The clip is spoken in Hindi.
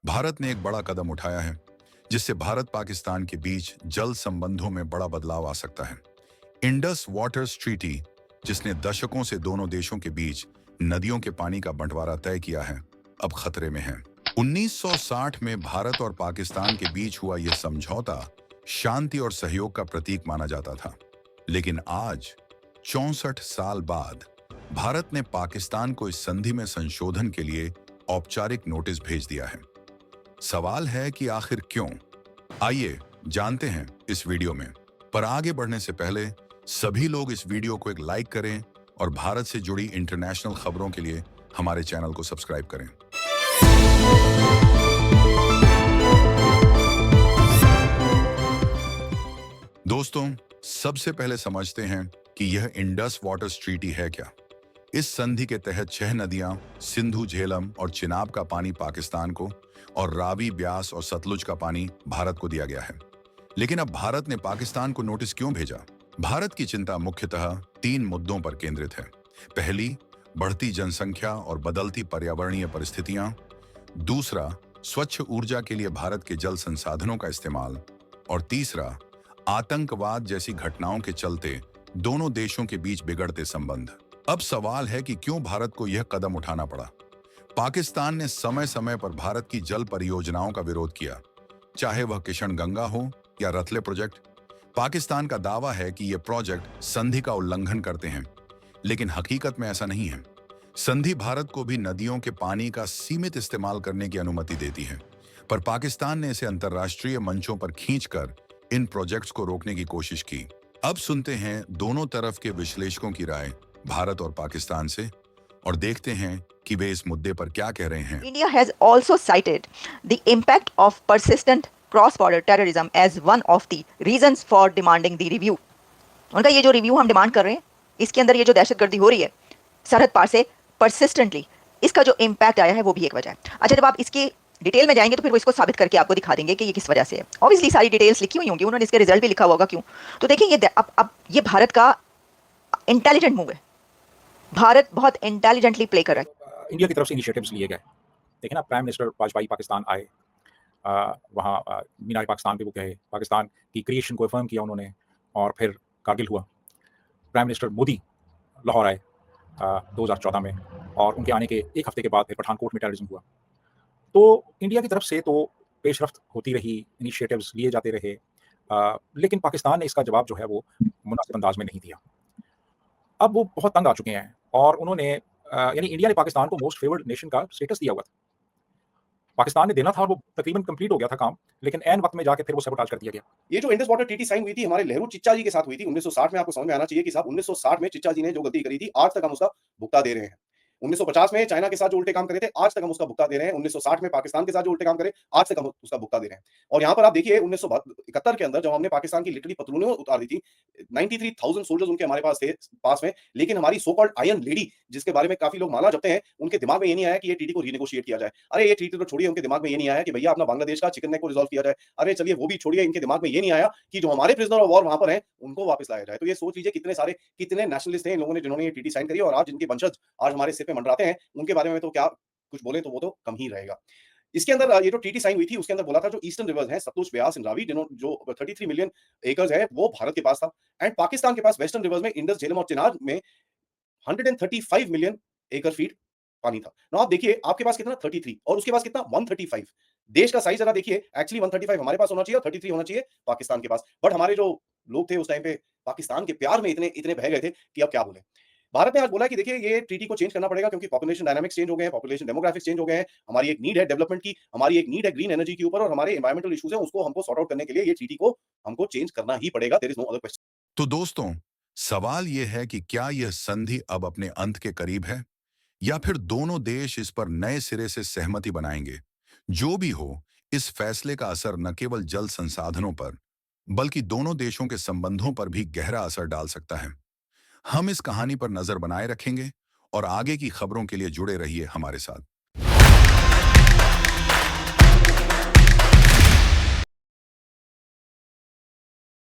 भारत ने एक बड़ा कदम उठाया है जिससे भारत पाकिस्तान के बीच जल संबंधों में बड़ा बदलाव आ सकता है। इंडस वाटर्स ट्रीटी, जिसने दशकों से दोनों देशों के बीच नदियों के पानी का बंटवारा तय किया है, अब खतरे में है। 1960 में भारत और पाकिस्तान के बीच हुआ यह समझौता शांति और सहयोग का प्रतीक माना जाता था। लेकिन आज 64 साल बाद भारत ने पाकिस्तान को इस संधि में संशोधन के लिए औपचारिक नोटिस भेज दिया है। सवाल है कि आखिर क्यों? आइए जानते हैं इस वीडियो में। पर आगे बढ़ने से पहले सभी लोग इस वीडियो को एक लाइक करें और भारत से जुड़ी इंटरनेशनल खबरों के लिए हमारे चैनल को सब्सक्राइब करें। दोस्तों, सबसे पहले समझते हैं कि यह इंडस वाटर्स ट्रीटी है क्या। इस संधि के तहत 6 नदियां सिंधु, झेलम और चिनाब का पानी पाकिस्तान को और रावी, ब्यास और सतलुज का पानी भारत को दिया गया है। लेकिन अब भारत ने पाकिस्तान को नोटिस क्यों भेजा? भारत की चिंता मुख्यतः 3 मुद्दों पर केंद्रित है। पहली, बढ़ती जनसंख्या और बदलती पर्यावरणीय परिस्थितियां। दूसरा, स्वच्छ ऊर्जा के लिए भारत के जल संसाधनों का इस्तेमाल। और तीसरा, आतंकवाद जैसी घटनाओं के चलते दोनों देशों के बीच बिगड़ते संबंध। अब सवाल है कि क्यों भारत को यह कदम उठाना पड़ा। पाकिस्तान ने समय समय पर भारत की जल परियोजनाओं का विरोध किया, चाहे वह किशन गंगा हो या रतले प्रोजेक्ट। पाकिस्तान का दावा है कि ये प्रोजेक्ट संधि का उल्लंघन करते हैं, लेकिन हकीकत में ऐसा नहीं है। संधि भारत को भी नदियों के पानी का सीमित इस्तेमाल करने की अनुमति देती है, पर पाकिस्तान ने इसे अंतर्राष्ट्रीय मंचों पर खींचकर इन प्रोजेक्ट्स को रोकने की कोशिश की। अब सुनते हैं दोनों तरफ के विश्लेषकों की राय भारत और पाकिस्तान से, और देखते हैं कि वे इस मुद्दे पर क्या कह रहे हैं। India has also cited the impact of persistent cross-border terrorism as one of the reasons for demanding the review. उनका ये जो रिव्यू हम डिमांड कर रहे हैं, इसके अंदर ये जो दहशतगर्दी हो रही है सरहद पार से persistently, इसका जो इम्पैक्ट आया है वो भी एक वजह है। अच्छा, जब आप इसकी डिटेल में जाएंगे तो फिर वो इसको साबित करके आपको दिखा देंगे कि ये किस वजह से है। ऑब्वियसली सारी डिटेल्स लिखी हुई होंगी, उन्होंने इसके रिजल्ट भी लिखा होगा। क्यों? तो देखिए, ये अब ये भारत का इंटेलिजेंट मूव है। भारत बहुत इंटेलिजेंटली प्ले कर रहा है। इंडिया की तरफ से इनिशिएटिव्स लिए गए। देखिए ना, प्राइम मिनिस्टर वाजपेयी पाकिस्तान आए, वहाँ मीनार पाकिस्तान पे वो गए, पाकिस्तान की क्रिएशन को अफर्म किया उन्होंने, और फिर कारगिल हुआ। प्राइम मिनिस्टर मोदी लाहौर आए 2014 में, और उनके आने के एक हफ्ते के बाद फिर पठानकोट में टेररिज्म हुआ। तो इंडिया की तरफ से तो पेशरफ्त होती रही, इनिशिएटिव्स लिए जाते रहे, लेकिन पाकिस्तान ने इसका जवाब जो है वो मुनासिब अंदाज में नहीं दिया। अब वो बहुत तंग आ चुके हैं, और उन्होंने यानी इंडिया ने पाकिस्तान को मोस्ट फेवर्ड नेशन का स्टेटस दिया हुआ था। पाकिस्तान ने देना था और वो तकरीबन कंप्लीट हो गया था काम, लेकिन ऐन वक्त में जाके फिर वो सबोटाज कर दिया गया। ये जो इंडस वाटर ट्रीटी साइन हुई थी हमारे नेहरू चिच्चा जी के साथ हुई थी 1960 में। आपको समझ में आना चाहिए कि साहब 1960 में चिच्चा जी ने जो गलती करी थी, आज तक हम उसका भुगता दे रहे हैं। 1950 में चाइना के साथ जो उल्टे काम करे थे, आज तक हम उसका भुगता दे रहे हैं। 1960 में पाकिस्तान के साथ जो उल्टे काम करे, आज तक हम उसका भुगता दे रहे हैं। और यहाँ पर आप देखिए 1971 के अंदर जब हमने पाकिस्तान की लिटरली पतलूनें उतार दी थी, 93,000 सोल्जर्स उनके हमारे पास थे पास में, लेकिन हमारी सो कॉल्ड आयरन लेडी, जिसके बारे में काफी लोग माला जपते हैं, उनके दिमाग में ये नहीं आया कि ये ट्रीटी को रीनेगोशिएट किया जाए। अरे ये ट्रीटी तो छोड़िए, उनके दिमाग में ये नहीं आया कि भैया अपना बांग्लादेश का चिकन नेक को रिजॉल्व किया जाए। अरे चलिए वो भी छोड़िए, इनके दिमाग में ये नहीं आया कि जो हमारे प्रिजनर ऑफ वॉर वहां पर हैं उनको वापस लाया जाए। तो ये सोच लीजिए कितने नेशनलिस्ट थे इन लोगों ने जिन्होंने ये ट्रीटी साइन करी, और आज जिनके वंशज आज हमारे सिर पे मंडराते हैं, उनके बारे में तो क्या कुछ बोले तो वो तो कम ही रहेगा। इसके अंदर ये जो ट्रीटी साइन हुई थी उसके अंदर बोला था जो ईस्टर्न रिवर्स हैं, सतलुज, ब्यास एंड रावी, जो 33 मिलियन एकर्स है, वो भारत के पास था। एंड पाकिस्तान के पास वेस्टर्न रिवर्स में इंडस, झेलम और चिनाब में 135 मिलियन एकड़ फीट पानी था। नाउ आप देखिए आपके पास कितना 33 और उसके पास कितना 135। देश का साइज जरा देखिए, एक्चुअली 135 हमारे पास होना चाहिए और 33 होना चाहिए पाकिस्तान के पास। बट हमारे जो लोग थे उस टाइम पे पाकिस्तान के प्यार में इतने इतने बह गए थे कि अब क्या बोले। भारत ने आज बोला कि देखिए ये ट्रीटी को चेंज करना पड़ेगा क्योंकि पॉपुलेशन डायनामिक्स चेंज हो गए हैं, पॉपुलेशन डेमोग्राफिक्स चेंज हो गए हैं। हमारी एक नीड है डेवलपमेंट की, हमारी एक नीड है ग्रीन एनर्जी के ऊपर, और हमारे एनवायरमेंटल इश्यूज हैं उसको हमको सॉर्ट आउट करने के लिए ये ट्रीटी को हमको चेंज करना ही पड़ेगा। There is no other question. तो दोस्तों, सवाल यह है कि क्या यह संधि अब अपने अंत के करीब है, या फिर दोनों देश इस पर नए सिरे से सहमति बनाएंगे। जो भी हो, इस फैसले का असर न केवल जल संसाधनों पर, बल्कि दोनों देशों के संबंधों पर भी गहरा असर डाल सकता है। हम इस कहानी पर नजर बनाए रखेंगे और आगे की खबरों के लिए जुड़े रहिए हमारे साथ।